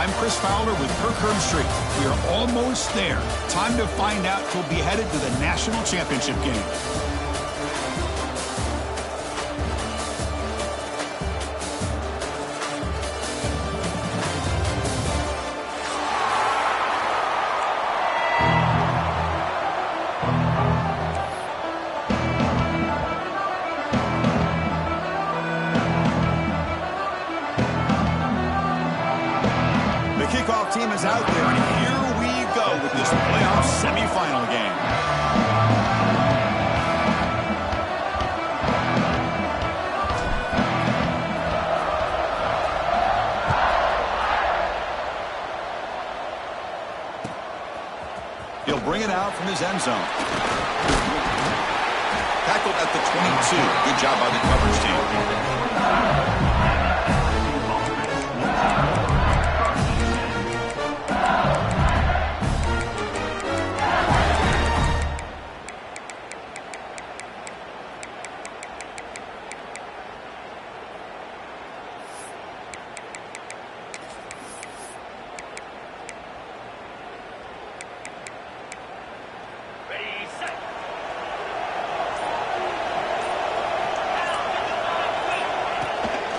I'm Chris Fowler with Kirk Herbstreit. We are almost there. Time to find out who'll be headed to the national championship game. Kickoff team is out there, and here we go with this playoff semifinal game. He'll bring it out from his end zone. Tackled at the 22. Good job by the coverage team.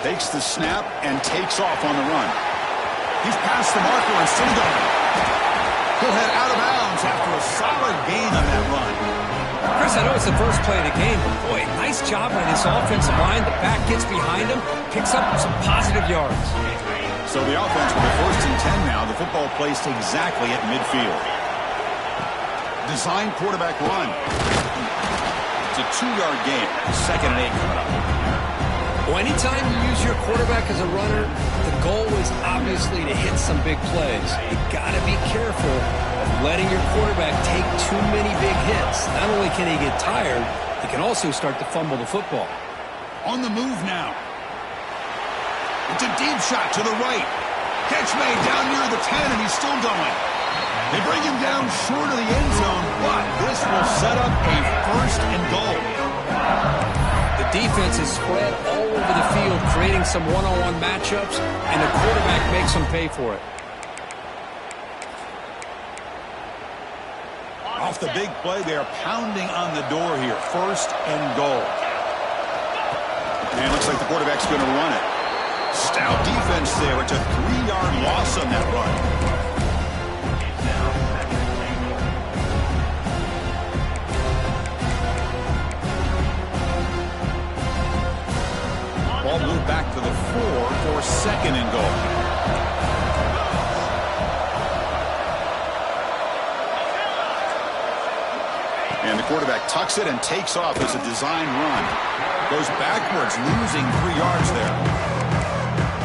Takes the snap and takes off on the run. He's past the marker and still going. He'll head out of bounds after a solid gain on that run. Chris, I know it's the first play of the game, but boy, nice job by this offensive line. The back gets behind him, picks up some positive yards. So the offense with a 1st and 10 now. The football placed exactly at midfield. Design quarterback run. It's a 2-yard gain. 2nd and 8 coming up. Well, anytime you use your quarterback as a runner, the goal is obviously to hit some big plays. You got to be careful of letting your quarterback take too many big hits. Not only can he get tired, he can also start to fumble the football. On the move now. It's a deep shot to the right. Catch made down near the 10, and he's still going. They bring him down short of the end zone, but this will set up a 1st and goal. The defense is spread all over the field, creating some one-on-one matchups, and the quarterback makes them pay for it. Off the big play, they are pounding on the door here. 1st and goal. And it looks like the quarterback's going to run it. Stout defense there. It's a 3-yard loss on that run. Ball moved back to the 4 for 2nd and goal. And the quarterback tucks it and takes off as a design run. Goes backwards, losing 3 yards there.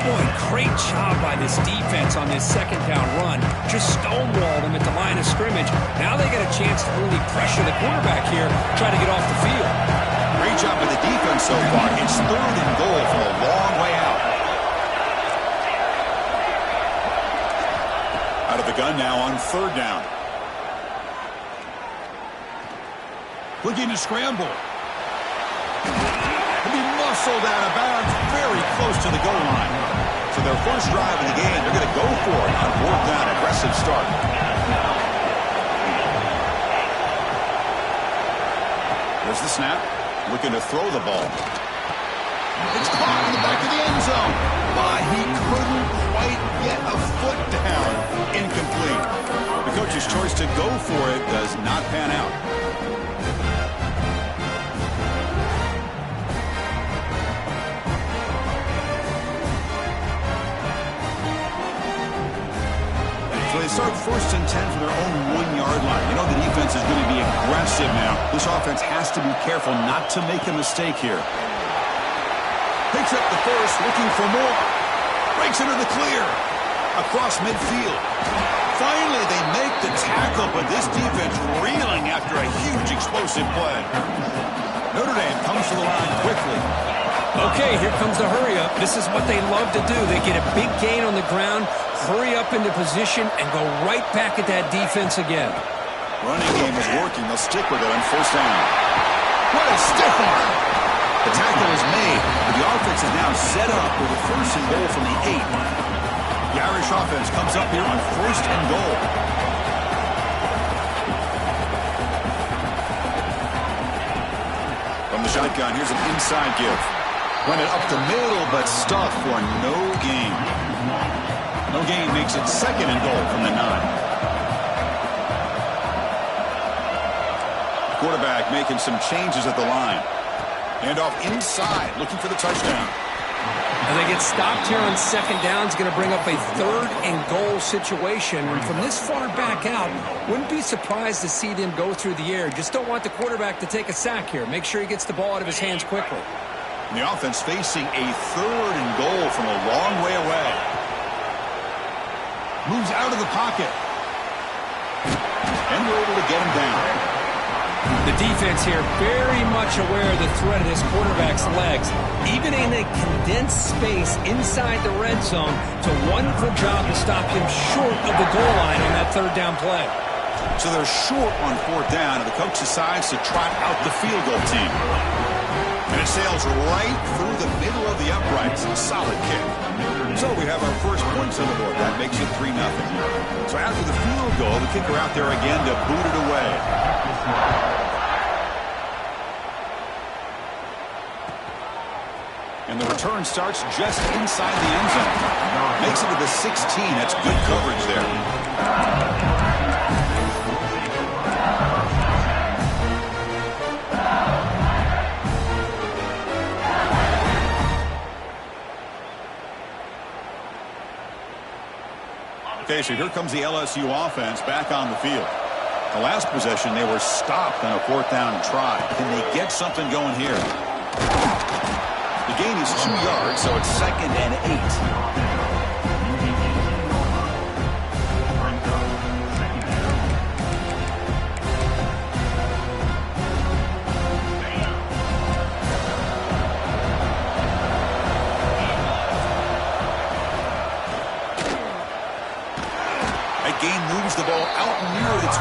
Boy, great job by this defense on this 2nd down run. Just stonewalled them at the line of scrimmage. Now they get a chance to really pressure the quarterback here, try to get off the field. Great job by the defense so far. It's 3rd and goal from a long way out. Out of the gun now on 3rd down. Looking to scramble. He'll be muscled out of bounds very close to the goal line. So their first drive in the game, they're going to go for it on 4th down. Aggressive start. There's the snap. Looking to throw the ball. It's caught in the back of the end zone. But he couldn't quite get a foot down. Incomplete. The coach's choice to go for it does not pan out. So they start 1st and 10 from their own 1-yard line. You know the defense is going to be aggressive now. This offense has to be careful not to make a mistake here. Picks up the 1st, looking for more. Breaks into the clear. Across midfield. Finally, they make the tackle, but this defense reeling after a huge explosive play. Notre Dame comes to the line quickly. Okay, here comes the hurry up. This is what they love to do. They get a big gain on the ground, hurry up into position, and go right back at that defense again. Running game is working. They'll stick with it on 1st down. What a stiff arm! The tackle is made, but the offense is now set up with a 1st and goal from the 8. The Irish offense comes up here on 1st and goal. From the shotgun, here's an inside give. Run it up the middle, but stuffed for no gain. No gain makes it 2nd and goal from the 9. Quarterback making some changes at the line. And off inside, looking for the touchdown. And they get stopped here on 2nd down. It's going to bring up a 3rd and goal situation. And from this far back out, wouldn't be surprised to see them go through the air. Just don't want the quarterback to take a sack here. Make sure he gets the ball out of his hands quickly. And the offense facing a 3rd and goal from a long way away. Moves out of the pocket. And we're able to get him down. The defense here very much aware of the threat of this quarterback's legs. Even in a condensed space inside the red zone, it's a wonderful job to stop him short of the goal line on that 3rd down play. So they're short on 4th down, and the coach decides to trot out the field goal team. And it sails right through the middle of the uprights. A solid kick. So we have our first points on the board. That makes it 3-0. So after the field goal, the kicker out there again to boot it away. And the return starts just inside the end zone. Makes it to the 16. That's good coverage there. Okay, so here comes the LSU offense back on the field. The last possession, they were stopped on a 4th down try. Can they get something going here? The gain is 2 yards, so it's 2nd and 8. Gain moves the ball out near the 25.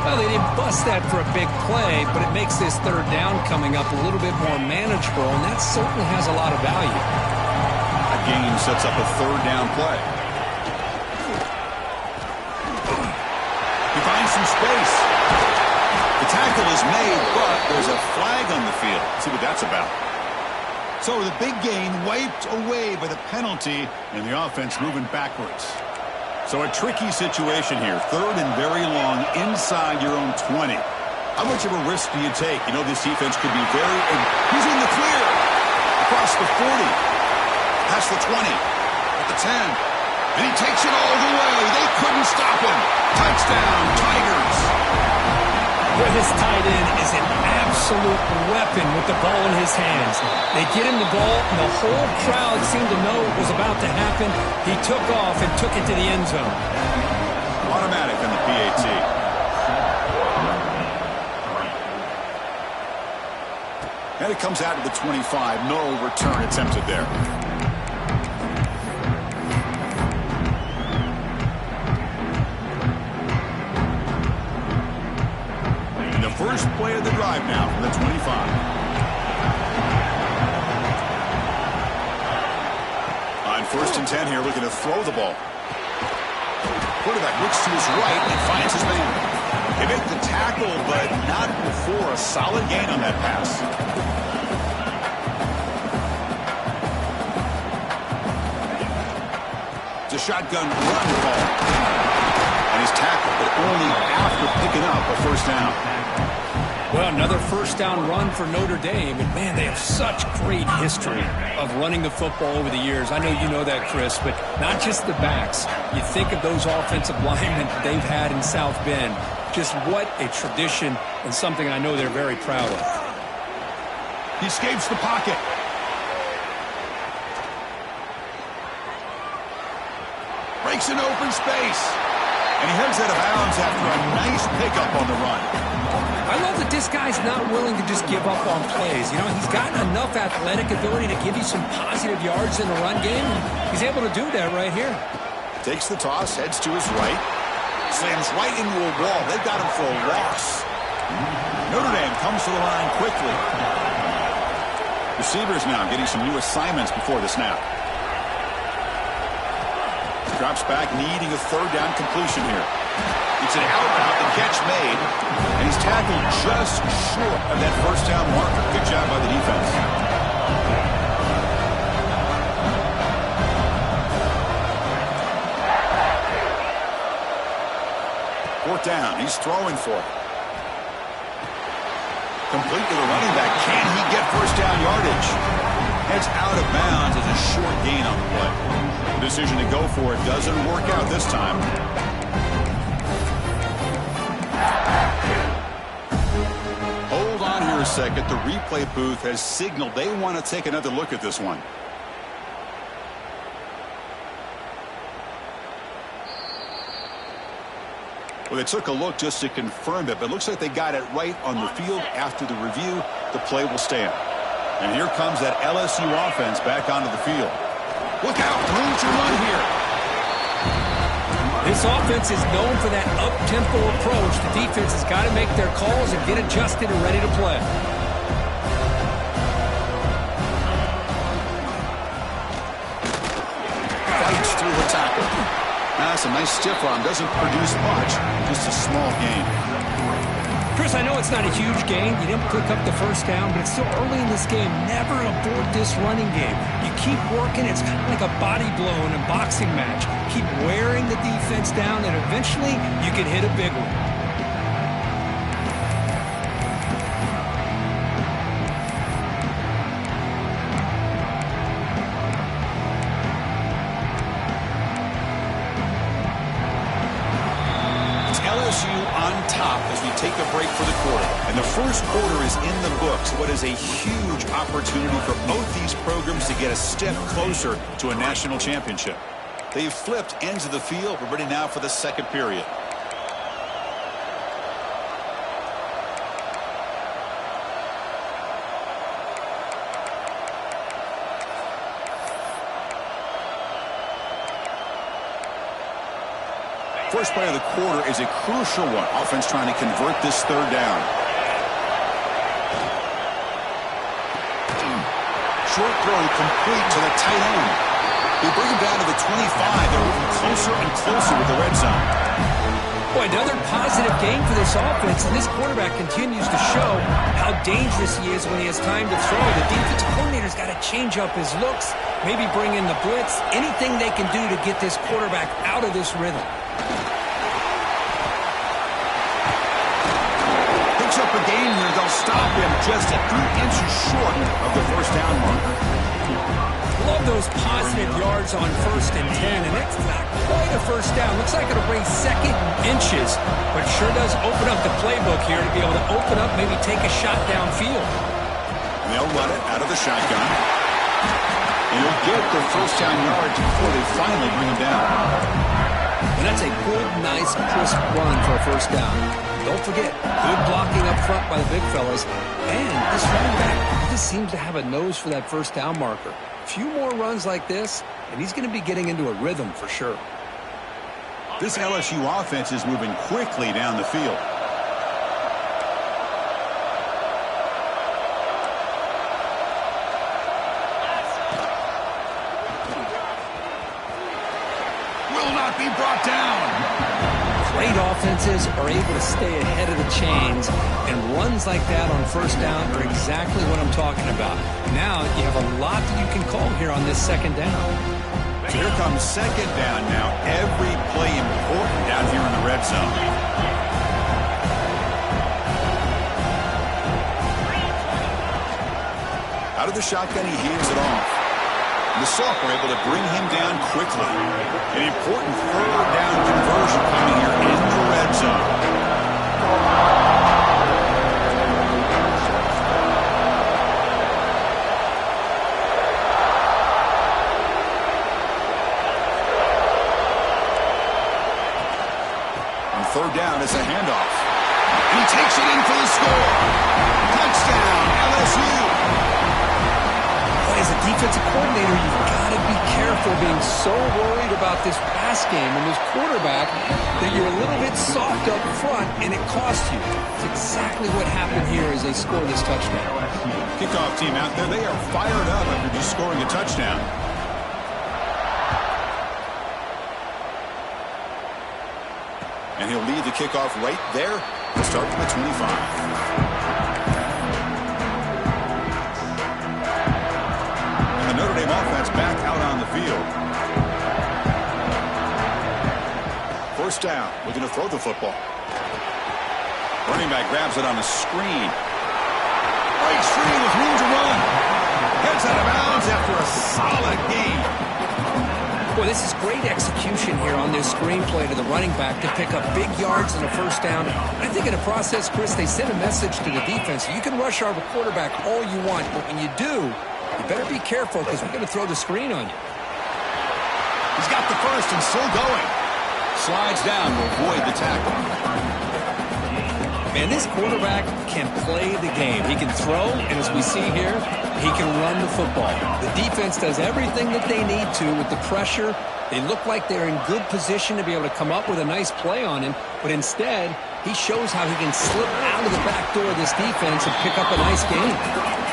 Well, they didn't bust that for a big play, but it makes this 3rd down coming up a little bit more manageable, and that certainly has a lot of value. A gain sets up a 3rd down play. He finds some space. The tackle is made, but there's a flag on the field. Let's see what that's about. So the big gain wiped away by the penalty, and the offense moving backwards. So a tricky situation here. 3rd and very long inside your own 20. How much of a risk do you take? You know this defense could be very... He's in the clear. Across the 40. Past the 20. At the 10. And he takes it all the way. They couldn't stop him. Touchdown, Tigers. Well, his tight end is an absolute weapon with the ball in his hands. They get him the ball, and the whole crowd seemed to know what was about to happen. He took off and took it to the end zone. Automatic on the PAT. And it comes out to the 25. No return attempted there. First play of the drive now from the 25. On 1st and 10 here, looking to throw the ball. Quarterback looks to his right and finds his man. They make the tackle, but not before a solid gain on that pass. It's a shotgun run call. And he's tackled, but only after picking up a 1st down. Well, another 1st down run for Notre Dame. And, man, they have such great history of running the football over the years. I know you know that, Chris, but not just the backs. You think of those offensive linemen they've had in South Bend. Just what a tradition and something I know they're very proud of. He escapes the pocket. Breaks an open space. And he heads out of bounds after a nice pickup on the run. I love that this guy's not willing to just give up on plays. You know, he's got enough athletic ability to give you some positive yards in the run game. He's able to do that right here. Takes the toss, heads to his right. Slams right into a wall. They've got him for a loss. Notre Dame comes to the line quickly. Receivers now getting some new assignments before the snap. Drops back, needing a third down completion here. It's an out route, the catch made, and he's tackled just short of that first down marker. Good job by the defense. Fourth down, he's throwing for it. Complete to the running back. Can he get first down yardage? It's out of bounds as a short gain on the play. The decision to go for it doesn't work out this time. Hold on here a second. The replay booth has signaled they want to take another look at this one. Well, they took a look just to confirm it, but it looks like they got it right on the field. After the review, the play will stand. And here comes that LSU offense back onto the field. Look out, room to run here. This offense is known for that up-tempo approach. The defense has got to make their calls and get adjusted and ready to play. Fights through the tackle. That's a nice stiff arm. Doesn't produce much. Just a small gain. Chris, I know it's not a huge gain. You didn't pick up the first down, but it's still early in this game. Never abort this running game. You keep working. It's kind of like a body blow in a boxing match. Keep wearing the defense down, and eventually you can hit a big one. As we take a break for the quarter. And the first quarter is in the books. What is a huge opportunity for both these programs to get a step closer to a national championship. They've flipped ends of the field. We're ready now for the second period. First play of the quarter is a crucial one. Offense trying to convert this third down. Short throw complete to the tight end. They bring him down to the 25. They're moving closer and closer with the red zone. Boy, another positive game for this offense, and this quarterback continues to show how dangerous he is when he has time to throw. The defensive coordinator's got to change up his looks, maybe bring in the blitz, anything they can do to get this quarterback out of this rhythm. Picks up a gain here. They'll stop him just a few inches short of the first down marker. Love those positive yards on 1st and 10, and it's not quite a first down. Looks like it'll bring second inches, but sure does open up the playbook here to be able to open up, maybe take a shot downfield. And they'll run it out of the shotgun. And he'll get the first down yards before they finally bring him down. And that's a good, nice, crisp run for a first down. Don't forget, good blocking up front by the big fellas. And this running back just seems to have a nose for that first down marker. A few more runs like this, and he's going to be getting into a rhythm for sure. This LSU offense is moving quickly down the field. Will not be brought down. Great offenses are able to stay ahead of the chains, and runs like that on first down are exactly what I'm talking about. Now you have a lot that you can call here on this second down. So here comes second down now. Every play important down here in the red zone. Out of the shotgun, he hands it off. The Sox were able to bring him down quickly. An important third down conversion coming here in the red zone. On third down, it's a handoff. He takes it in for the score. Touchdown, LSU. As a defensive coordinator, you've got to be careful being so worried about this pass game and this quarterback that you're a little bit soft up front and it costs you. It's exactly what happened here as they score this touchdown. Kickoff team out there, they are fired up after just scoring a touchdown. And he'll lead the kickoff right there to start from the 25. The Notre Dame offense back out on the field. First down, looking to throw the football. Running back grabs it on the screen. Breaks free with room to run. Heads out of bounds after a solid gain. Boy, this is great execution here on this screenplay to the running back to pick up big yards and a first down. I think in the process, Chris, they sent a message to the defense. You can rush our quarterback all you want, but when you do, you better be careful because we're going to throw the screen on you. He's got the first and still going. Slides down to avoid the tackle. Man, this quarterback can play the game. He can throw, and as we see here, he can run the football. The defense does everything that they need to with the pressure. They look like they're in good position to be able to come up with a nice play on him, but instead, he shows how he can slip out of the back door of this defense and pick up a nice gain.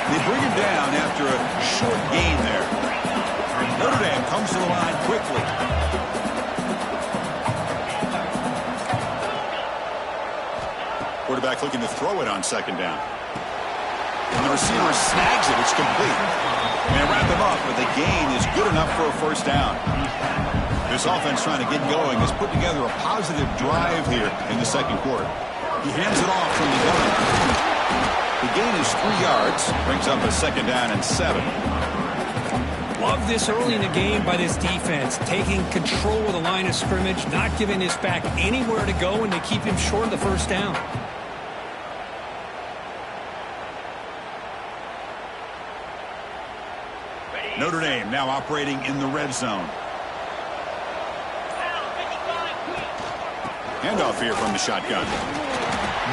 They bring him down after a short gain there. Notre Dame comes to the line quickly. Quarterback looking to throw it on second down. And the receiver snags it. It's complete. And wrap him up, but the gain is good enough for a first down. This offense trying to get going has put together a positive drive here in the second quarter. He hands it off from the gun. The gain is 3 yards. Brings up a second down and 7. Love this early in the game by this defense, taking control of the line of scrimmage, not giving this back anywhere to go, and they keep him short of the first down. Notre Dame now operating in the red zone. Handoff here from the shotgun.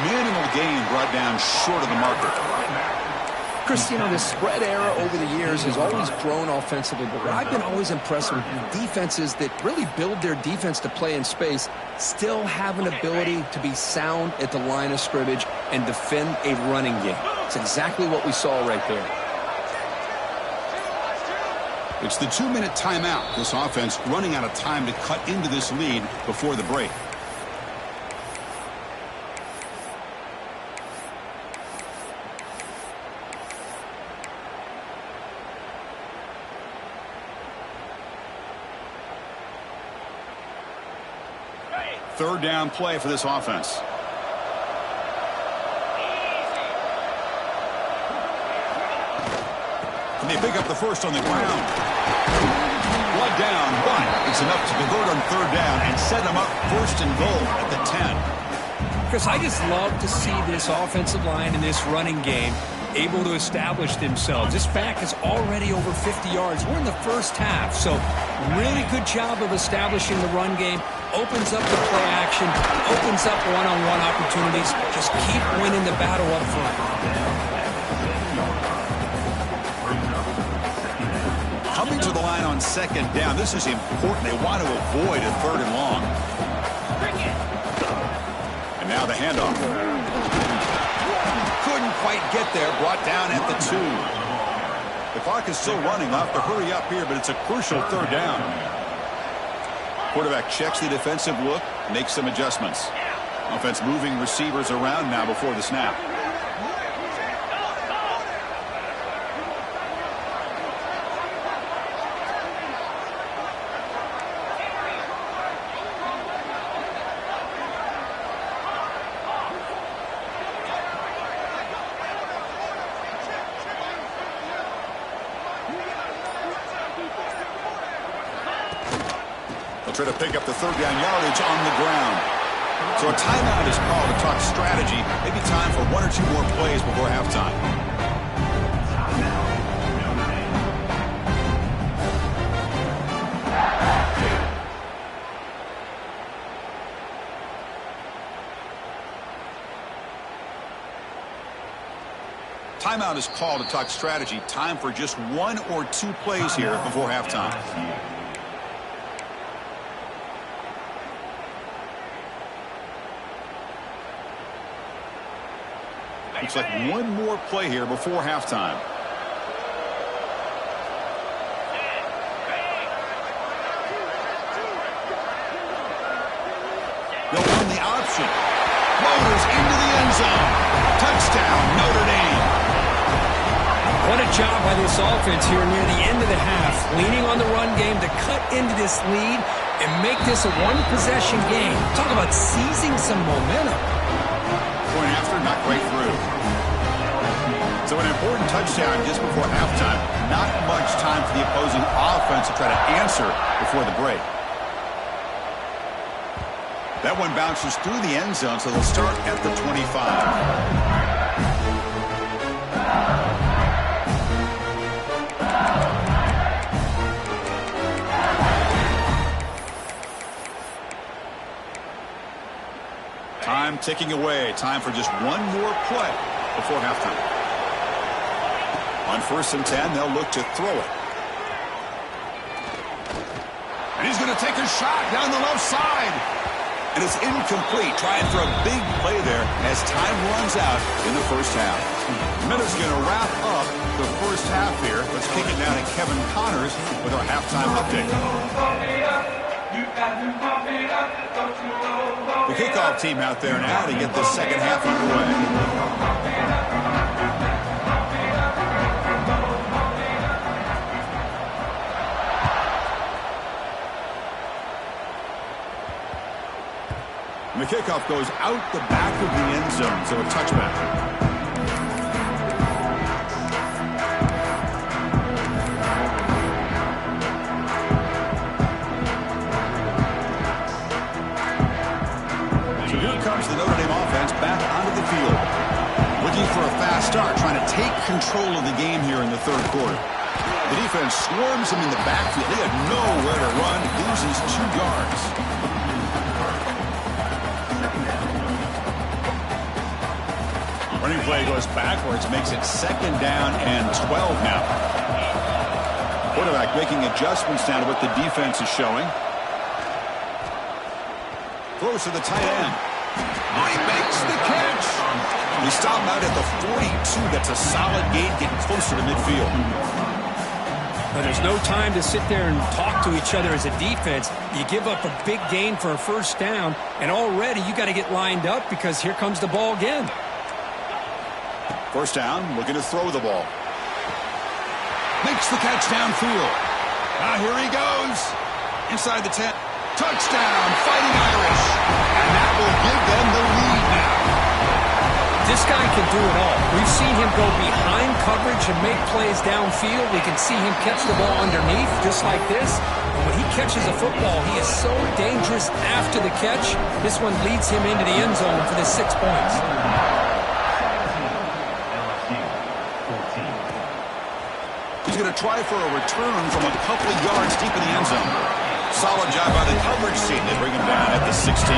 Minimal gain brought down short of the marker. Chris, you know, the spread era over the years has always grown offensively, but what I've been always impressed with defenses that really build their defense to play in space still have an ability to be sound at the line of scrimmage and defend a running game. It's exactly what we saw right there. It's the 2-minute timeout. This offense running out of time to cut into this lead before the break. Third down play for this offense. And they pick up the first on the ground. Blood down, but it's enough to convert on third down and set them up first and goal at the 10. Chris, I just love to see this offensive line in this running game able to establish themselves. This back is already over 50 yards. We're in the first half, so really good job of establishing the run game. Opens up the play action, opens up one-on-one opportunities. Just keep winning the battle up front. Coming to the line on second down. This is important. They want to avoid a third and long. And now the handoff. Couldn't quite get there. Brought down at the 2. The clock is still running. They'll have to hurry up here, but it's a crucial third down. Quarterback checks the defensive look, makes some adjustments. Offense moving receivers around now before the snap. Try to pick up the third down yardage on the ground. So a timeout is called to talk strategy. Maybe time for 1 or 2 more plays before halftime. Timeout is called to talk strategy. Time for just 1 or 2 plays here before halftime. Looks like 1 more play here before halftime. They'll him the option. Motors into the end zone. Touchdown, Notre Dame. What a job by this offense here near the end of the half, leaning on the run game to cut into this lead and make this a one-possession game. Talk about seizing some momentum. Point after, not quite through. So an important touchdown just before halftime. Not much time for the opposing offense to try to answer before the break. That one bounces through the end zone, so they'll start at the 25. Time ticking away. Time for just one more play before halftime. On 1st and 10, they'll look to throw it. And he's going to take a shot down the left side. And it's incomplete. Trying for a big play there as time runs out in the first half. Minutes going to wrap up the first half here. Let's kick it down to Kevin Connors with our halftime update. The kickoff team out there now to get this second half underway. And the kickoff goes out the back of the end zone, so a touchback. Comes the Notre Dame offense back onto the field. Looking for a fast start, trying to take control of the game here in the third quarter. The defense swarms him in the backfield. They had nowhere to run. Loses 2 yards. Running play goes backwards, makes it 2nd down and 12 now. Quarterback making adjustments now to what the defense is showing. Throws to the tight end. Oh, he makes the catch. We stop him out at the 42. That's a solid gain, getting closer to midfield. But there's no time to sit there and talk to each other as a defense. You give up a big gain for a 1st down, and already you got to get lined up because here comes the ball again. 1st down, looking to throw the ball. Makes the catch downfield. Now here he goes. Inside the 10. Touchdown, Fighting Irish. And that will give them the lead now. This guy can do it all. We've seen him go behind coverage and make plays downfield. We can see him catch the ball underneath just like this. And when he catches a football, he is so dangerous after the catch. This one leads him into the end zone for the 6 points. He's going to try for a return from a couple of yards deep in the end zone. Solid job by the coverage team. They bring him down at the 16.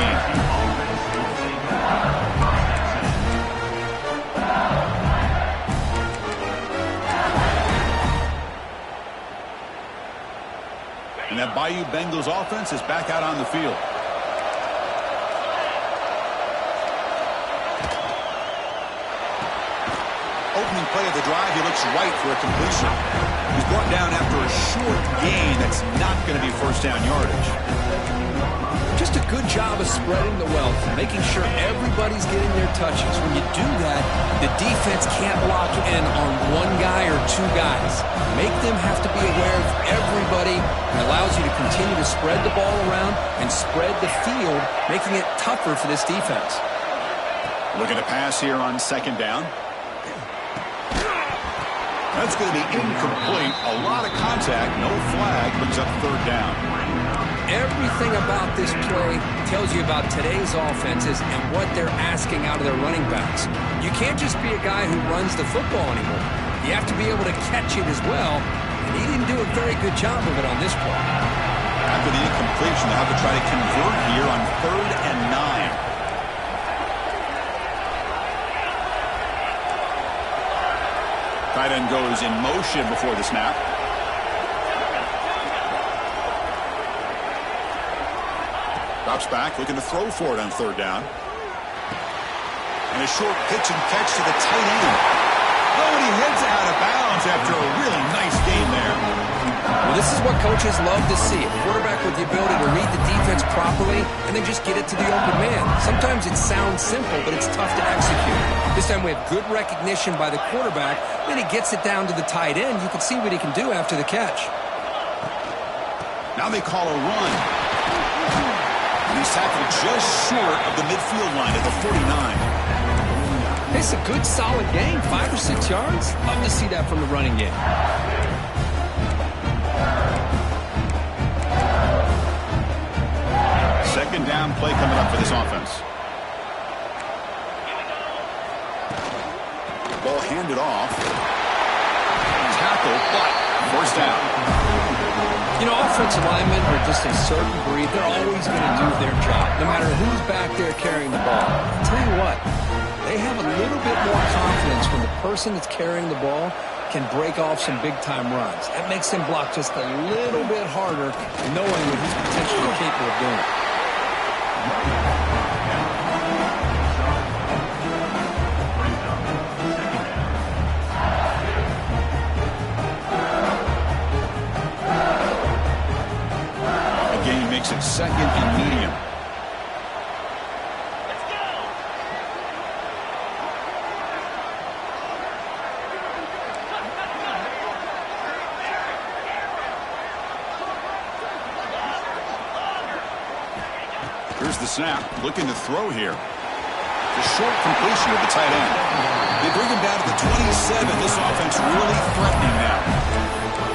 And that Bayou Bengals offense is back out on the field. Opening play of the drive, he looks right for a completion. He's brought down after a short gain that's not going to be 1st down yardage. Just a good job of spreading the wealth, making sure everybody's getting their touches. When you do that, the defense can't lock in on one guy or 2 guys. Make them have to be aware of everybody. It allows you to continue to spread the ball around and spread the field, making it tougher for this defense. Looking to pass here on 2nd down. That's going to be incomplete. A lot of contact. No flag. Brings up 3rd down. Everything about this play tells you about today's offenses and what they're asking out of their running backs. You can't just be a guy who runs the football anymore. You have to be able to catch it as well. And he didn't do a very good job of it on this play. After the incompletion, they'll have to try to convert here on 3rd and 9. Tight end goes in motion before the snap. Drops back, looking to throw for it on 3rd down. And a short pitch and catch to the tight end. Oh, and he heads out of bounds after a really nice game there. Well, this is what coaches love to see. A quarterback with the ability to read the defense properly properly and then just get it to the open man. Sometimes it sounds simple, but it's tough to execute. This time we have good recognition by the quarterback. Then he gets it down to the tight end. You can see what he can do after the catch. Now they call a run. And he's tackled just short of the midfield line at the 49. It's a good, solid game, 5 or 6 yards. Love to see that from the running game. Second down play coming up for this offense. Ball handed off. Tackle, but first down. You know, offensive linemen are just a certain breed. They're always going to do their job, no matter who's back there carrying the ball. I'll tell you what, they have a little bit more confidence when the person that's carrying the ball can break off some big-time runs. That makes them block just a little bit harder, knowing what he's potentially capable of doing. Again, makes it second and medium. Here's the snap, looking to throw here. The short completion of the tight end. They bring him down to the 27. This offense really threatening now.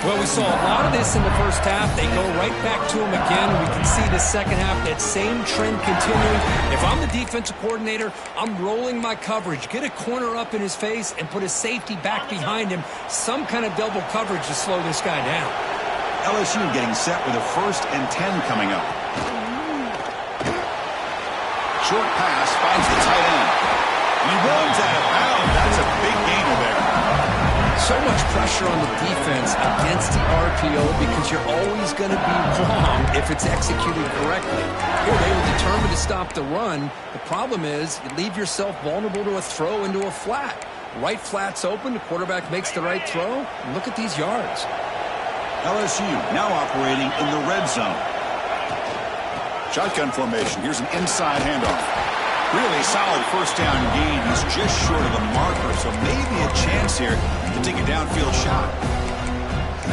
Well, we saw a lot of this in the first half. They go right back to him again. We can see the second half, that same trend continuing. If I'm the defensive coordinator, I'm rolling my coverage. Get a corner up in his face and put a safety back behind him. Some kind of double coverage to slow this guy down. LSU getting set with a 1st and 10 coming up. Short pass finds the tight end. And he runs out of bounds. That's a big gainer there. So much pressure on the defense against the RPO because you're always going to be wrong if it's executed correctly. Here, they were determined to stop the run. The problem is you leave yourself vulnerable to a throw into a flat. Right flat's open. The quarterback makes the right throw. And look at these yards. LSU now operating in the red zone. Shotgun formation. Here's an inside handoff. Really solid first down gain. He's just short of the marker, so maybe a chance here to take a downfield shot.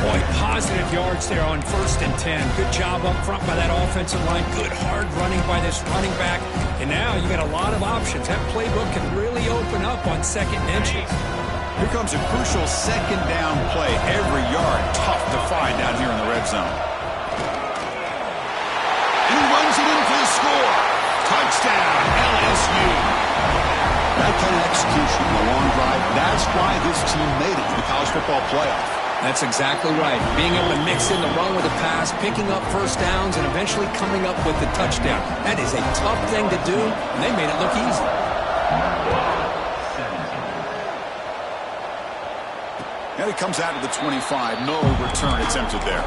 Boy, positive yards there on 1st and 10. Good job up front by that offensive line. Good hard running by this running back. And now you got a lot of options. That playbook can really open up on 2nd and inches. Here comes a crucial second down play. Every yard tough to find down here in the red zone. And he runs it in for the score. Touchdown, LSU. That kind of execution on a long drive, that's why this team made it to the college football playoff. That's exactly right. Being able to mix in the run with a pass, picking up first downs, and eventually coming up with the touchdown. That is a tough thing to do, and they made it look easy. And it comes out to the 25. No return attempted there.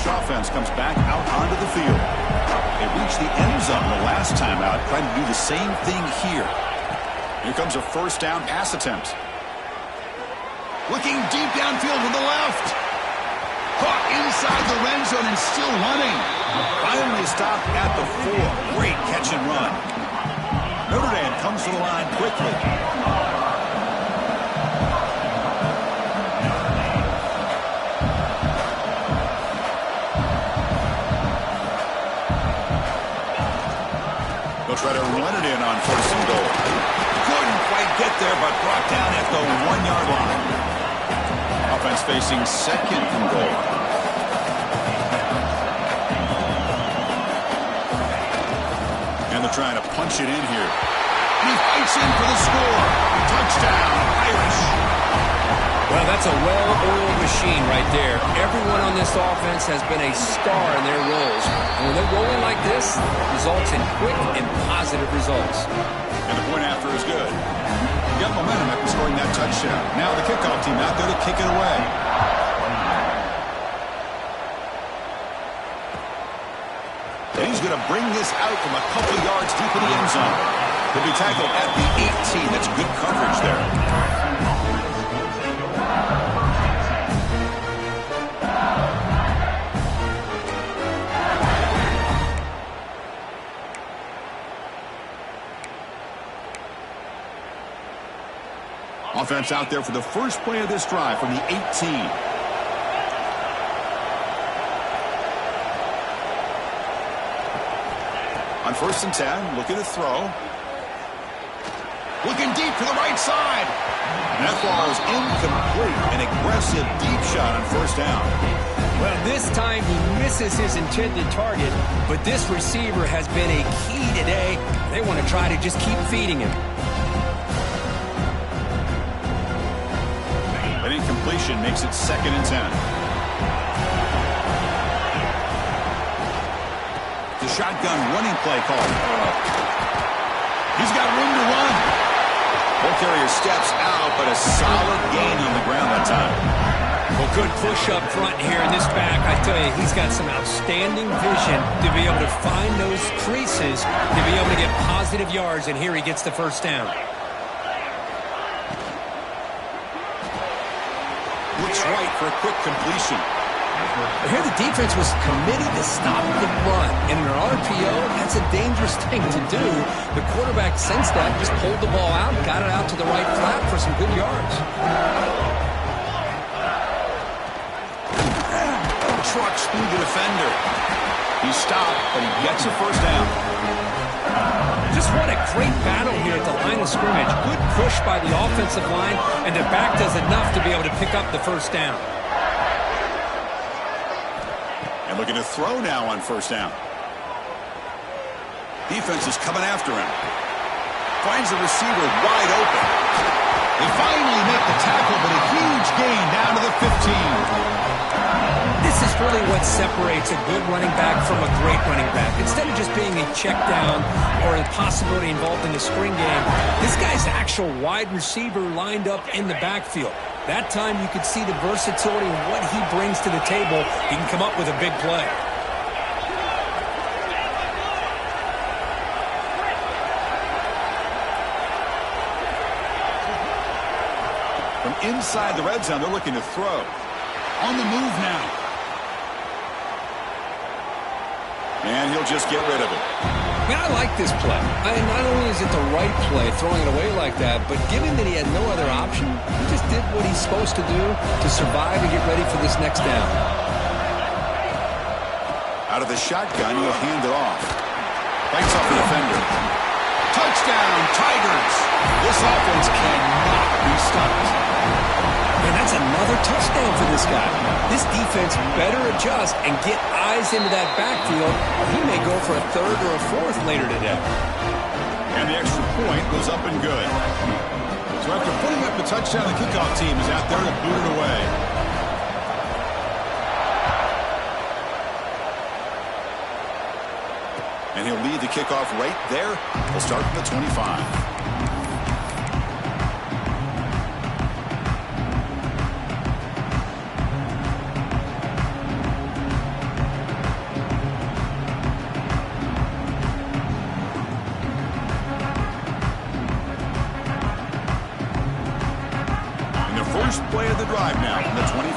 Offense comes back out onto the field. They reached the end zone the last time out, trying to do the same thing here. Here comes a first down pass attempt. Looking deep downfield to the left. Caught inside the red zone and still running. Finally stopped at the 4. Great catch and run. Notre Dame comes to the line quickly. Try to run it in on 1st and goal. Couldn't quite get there, but brought down at the 1-yard line. Offense facing 2nd and goal. And they're trying to punch it in here. And he fights in for the score. Touchdown, Irish. Well, that's a well-oiled machine right there. Everyone on this offense has been a star in their roles. And when they're rolling like this, it results in quick and positive results. And the point after is good. You got momentum after scoring that touchdown. Now the kickoff team out there to kick it away. And he's going to bring this out from a couple yards deep in the end zone. He'll be tackled at the 18. That's good coverage there. Offense out there for the first play of this drive from the 18. On 1st and 10, looking to throw. Looking deep to the right side. And that ball is incomplete. An aggressive deep shot on 1st down. Well, this time he misses his intended target, but this receiver has been a key today. They want to try to just keep feeding him. An incompletion makes it 2nd and 10. The shotgun running play call. He's got room to run. Ball carrier steps out, but a solid gain on the ground that time. Well, good push up front here in this back. I tell you, he's got some outstanding vision to be able to find those creases, to be able to get positive yards, and here he gets the 1st down. Looks right for a quick completion. Here the defense was committed to stop the run. And in an RPO, that's a dangerous thing to do. The quarterback sensed that, just pulled the ball out, got it out to the right flat for some good yards. Trucks through the defender. He stopped, but he gets a 1st down. Just what a great battle here at the line of scrimmage. Good push by the offensive line, and the back does enough to be able to pick up the 1st down. And looking to throw now on 1st down. Defense is coming after him. Finds the receiver wide open. They finally make the tackle, but a huge gain down to the 15. This is really what separates a good running back from a great running back. Instead of just being a check down or a possibility involved in a screen game, this guy's actual wide receiver lined up in the backfield. That time you could see the versatility of what he brings to the table. He can come up with a big play. From inside the red zone, they're looking to throw. On the move now. And he'll just get rid of it. Man, I like this play. Not only is it the right play, throwing it away like that, but given that he had no other option, he just did what he's supposed to do to survive and get ready for this next down. Out of the shotgun, he'll hand it off. Bites off the defender. Touchdown, Tigers! This offense cannot be stopped. And that's another touchdown for this guy. This defense better adjust and get eyes into that backfield. He may go for a 3rd or a 4th later today. And the extra point goes up and good. So after putting up the touchdown, the kickoff team is out there to boot it away. And he'll lead the kickoff right there. He'll start from the 25. First play of the drive now from the 25.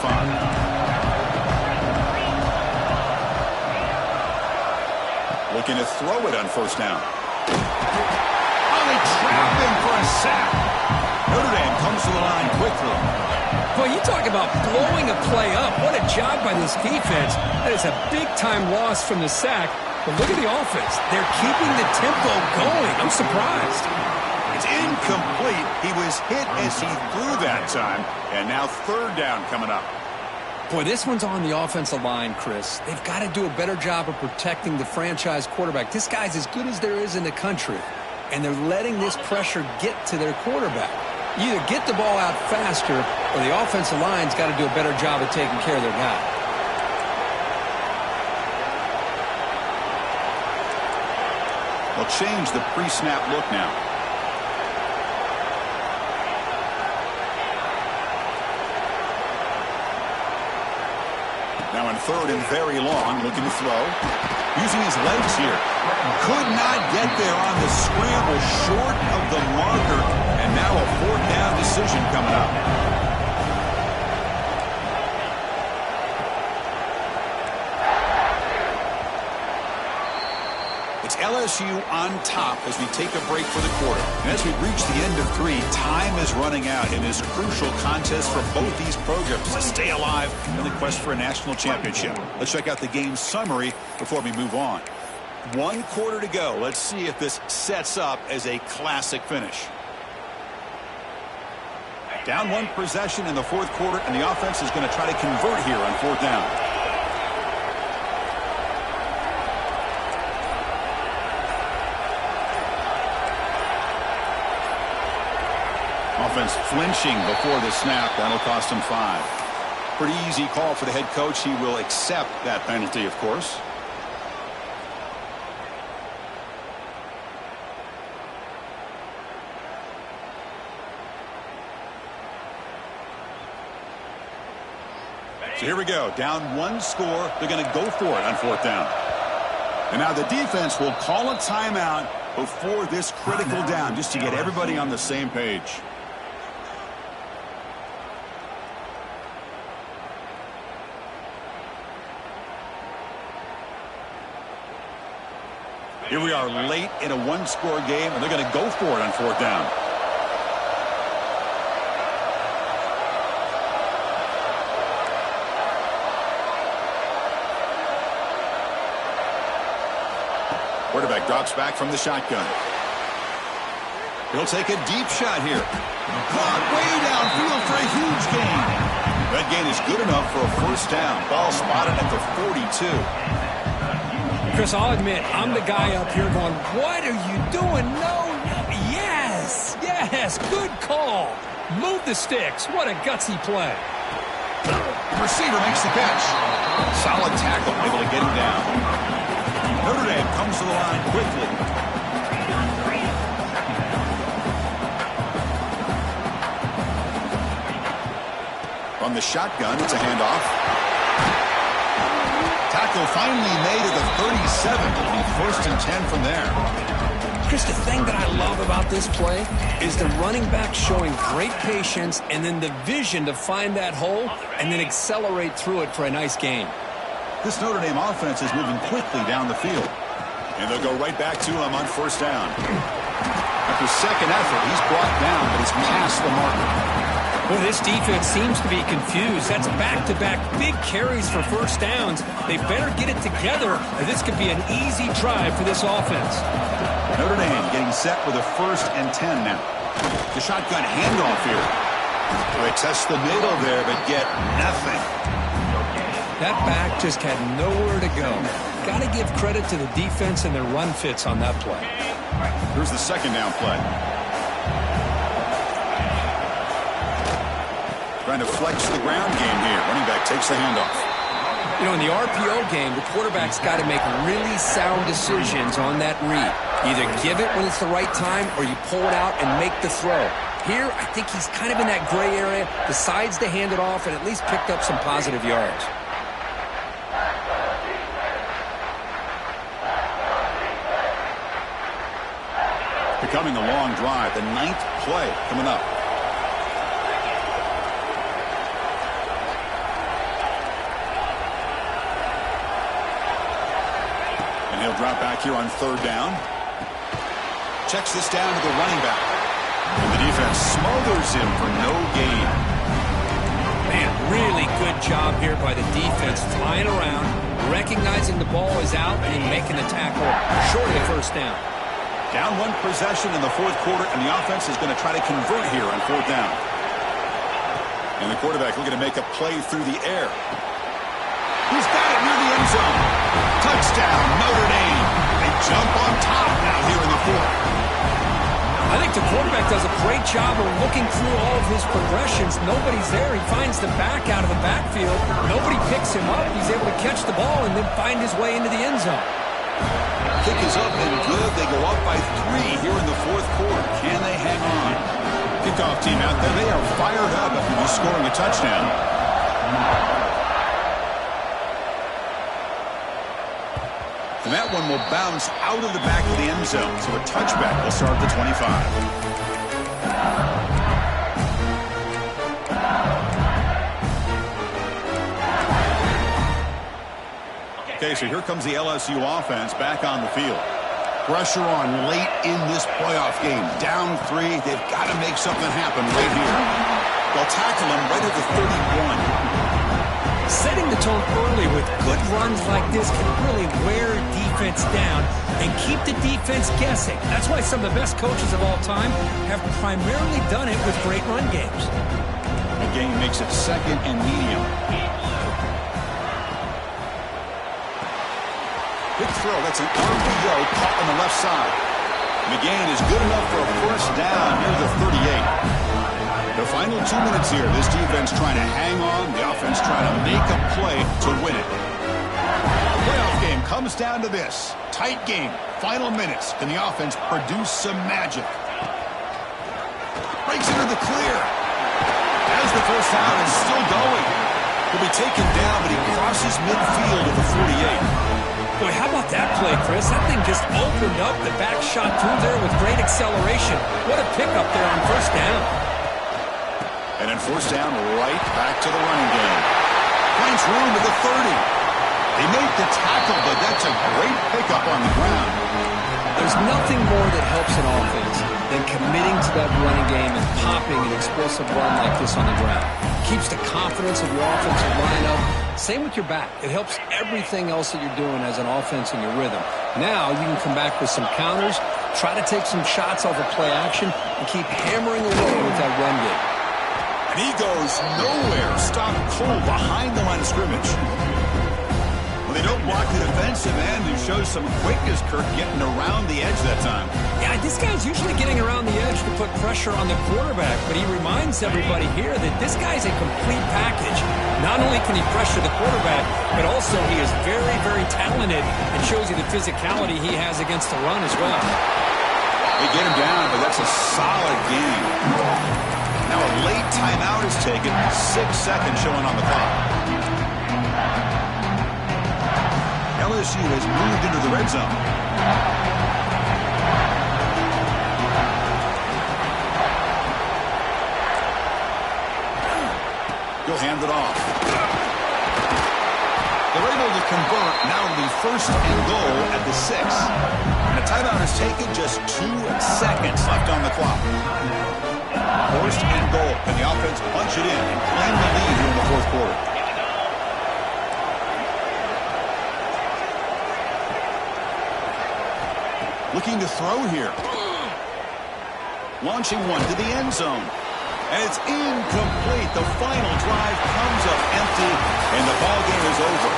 Looking to throw it on 1st down. Oh, they trap him for a sack. Notre Dame comes to the line quickly. Boy, you talk about blowing a play up. What a job by this defense. That is a big-time loss from the sack. But look at the offense. They're keeping the tempo going. I'm surprised. It's incomplete. He was hit as he threw that time. And now 3rd down coming up. Boy, this one's on the offensive line, Chris. They've got to do a better job of protecting the franchise quarterback. This guy's as good as there is in the country. And they're letting this pressure get to their quarterback. You either get the ball out faster or the offensive line's got to do a better job of taking care of their guy. They'll change the pre-snap look now. Now on 3rd and very long, looking to throw. Using his legs here. Could not get there on the scramble, short of the marker. And now a 4th down decision coming up. It's LSU LSU on top as we take a break for the quarter. And as we reach the end of 3, time is running out in this crucial contest for both these programs to stay alive in the quest for a national championship. Let's check out the game summary before we move on. 1 quarter to go. Let's see if this sets up as a classic finish. Down 1 possession in the 4th quarter, and the offense is going to try to convert here on 4th down. Offense flinching before the snap. That'll cost him 5. Pretty easy call for the head coach. He will accept that penalty, of course. So here we go. Down 1 score. They're going to go for it on 4th down. And now the defense will call a timeout before this critical down, just to get everybody on the same page. Here we are late in a 1-score game, and they're going to go for it on 4th down. Quarterback drops back from the shotgun. He'll take a deep shot here. Caught way downfield for a huge gain. That gain is good enough for a 1st down. Ball spotted at the 42. Chris, I'll admit, I'm the guy up here going, what are you doing? No, yes, good call. Move the sticks. What a gutsy play. The receiver makes the catch. Solid tackle, able to get him down. Notre Dame comes to the line quickly. From the shotgun, it's a handoff. Tackle finally made at the 37. It'll be 1st and 10 from there. Chris, the thing that I love about this play is the running back showing great patience and then the vision to find that hole and then accelerate through it for a nice gain. This Notre Dame offense is moving quickly down the field. And they'll go right back to him on 1st down. After second effort, he's brought down, but he's past the marker. Well, this defense seems to be confused. That's back-to-back big carries for 1st downs. They better get it together, or this could be an easy drive for this offense. Notre Dame getting set with a 1st and 10 now. The shotgun handoff here. They test the middle there, but get nothing. That back just had nowhere to go. Got to give credit to the defense and their run fits on that play. Here's the 2nd down play. Trying to flex the ground game here. Running back takes the handoff. You know, in the RPO game, the quarterback's got to make really sound decisions on that read. Either give it when it's the right time or you pull it out and make the throw. Here, I think he's kind of in that gray area, decides to hand it off and at least picked up some positive yards. Becoming a long drive. The 9th play coming up. And he'll drop back here on 3rd down. Checks this down to the running back. And the defense smothers him for no gain. Man, really good job here by the defense, flying around, recognizing the ball is out, and making the tackle short of the 1st down. Down 1 possession in the 4th quarter, and the offense is going to try to convert here on 4th down. And the quarterback looking to make a play through the air. He's got it near the end zone. Touchdown, Notre Dame. They jump on top now here in the 4th. I think the quarterback does a great job of looking through all of his progressions. Nobody's there. He finds the back out of the backfield. Nobody picks him up. He's able to catch the ball and then find his way into the end zone. Kick is up and good. They go up by 3 here in the 4th quarter. Can they hang on? Kickoff team out there. They are fired up after just scoring a touchdown. And that one will bounce out of the back of the end zone. So a touchback will start at the 25. Okay, so here comes the LSU offense back on the field. Pressure on late in this playoff game. Down 3. They've got to make something happen right here. They'll tackle him right at the 31. Setting the tone early with good runs like this can really wear a defense down and keep the defense guessing. That's why some of the best coaches of all time have primarily done it with great run games. McGahee makes it 2nd and medium. Big throw. That's an RPO caught on the left side. McGahee is good enough for a first down near the 38. The final 2 minutes here. This defense trying to hang on. The offense trying to make a play to win it. The playoff game comes down to this. Tight game. Final minutes. Can the offense produce some magic? Breaks into the clear. As the first down is still going. He'll be taken down, but he crosses midfield at the 48. Boy, how about that play, Chris? That thing just opened up. The back shot through there with great acceleration. What a pickup there on first down. And then first down, right back to the running game. Finds room at the 30. They make the tackle, but that's a great pickup on the ground. There's nothing more that helps an offense than committing to that running game and popping an explosive run like this on the ground. Keeps the confidence of your offensive lineup. Same with your back. It helps everything else that you're doing as an offense in your rhythm. Now you can come back with some counters, try to take some shots off of play action, and keep hammering away with that run game. And he goes nowhere. Stopped cold behind the line of scrimmage. Well, they don't block the defensive end and shows some quickness, Kirk, getting around the edge that time. Yeah, this guy's usually getting around the edge to put pressure on the quarterback, but he reminds everybody here that this guy's a complete package. Not only can he pressure the quarterback, but also he is very, very talented and shows you the physicality he has against the run as well. They get him down, but that's a solid game. Now a late timeout is taken. 6 seconds showing on the clock. LSU has moved into the red zone. He'll hand it off. They're able to convert. Now the first and goal at the 6. And a timeout is taken. Just 2 seconds left on the clock. First and goal. Can the offense punch it in and claim the lead here in the fourth quarter? Looking to throw here. Launching one to the end zone. And it's incomplete. The final drive comes up empty, and the ball game is over.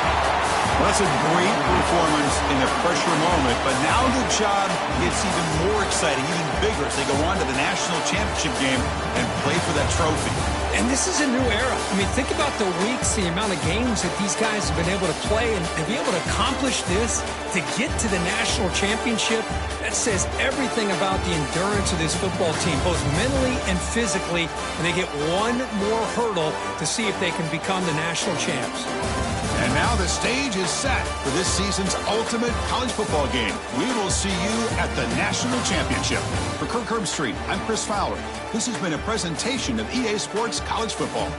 Well, that's a great performance in a pressure moment, but now the job gets even more exciting, even bigger as they go on to the national championship game and play for that trophy. And this is a new era. I mean, think about the weeks, the amount of games that these guys have been able to play, and to be able to accomplish this, to get to the national championship, that says everything about the endurance of this football team, both mentally and physically, and they get one more hurdle to see if they can become the national champs. And now the stage is set for this season's ultimate college football game. We will see you at the national championship. For Kirk Herbstreit, I'm Chris Fowler. This has been a presentation of EA Sports College Football.